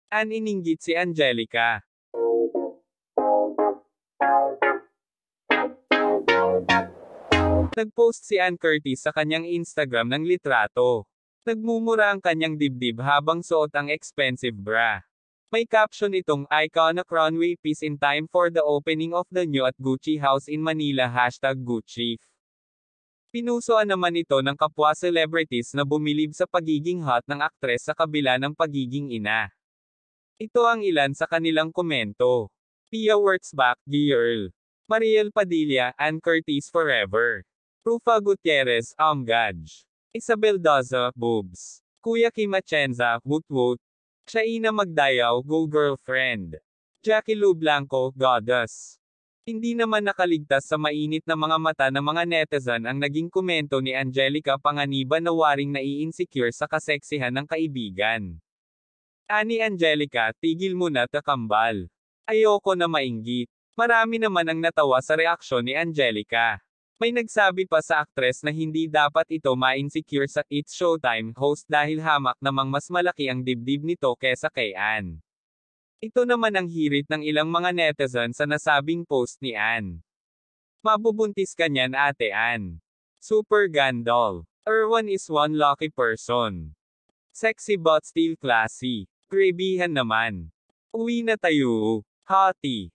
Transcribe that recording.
Ann ininggit si Angelica. Nagpost si Ann Curtis sa kanyang Instagram ng litrato. Nagmumura ang kanyang dibdib habang suot ang expensive bra. May caption itong iconic runway piece in time for the opening of the new at Gucci house in Manila #Gucci. Pinusuan naman ito ng kapwa celebrities na bumilib sa pagiging hot ng aktres sa kabila ng pagiging ina. Ito ang ilan sa kanilang komento. Pia Wurtzbach, girl. Mariel Padilla, Ann Curtis forever. Rufa Gutierrez, Gaj. Isabel Daza, boobs. Kuya Kim Atienza, woot woot. Shaina Magdayaw, go girlfriend. Jackie Lou Blanco, goddess. Hindi naman nakaligtas sa mainit na mga mata ng mga netizen ang naging komento ni Angelica Panganiban na waring nai-insecure sa kaseksihan ng kaibigan. Ani Angelica, tigil mo na takambal. Ayoko na mainggit. Marami naman ang natawa sa reaksyon ni Angelica. May nagsabi pa sa aktres na hindi dapat ito ma-insecure sa It's Showtime host dahil hamak namang mas malaki ang dibdib nito kesa kay Ann. Ito naman ang hirit ng ilang mga netizen sa nasabing post ni Ann. Mabubuntis ka niyan ate Ann. Super gandol. Erwan is one lucky person. Sexy but still classy. Grabehan naman. Uwi na tayo. Hottie.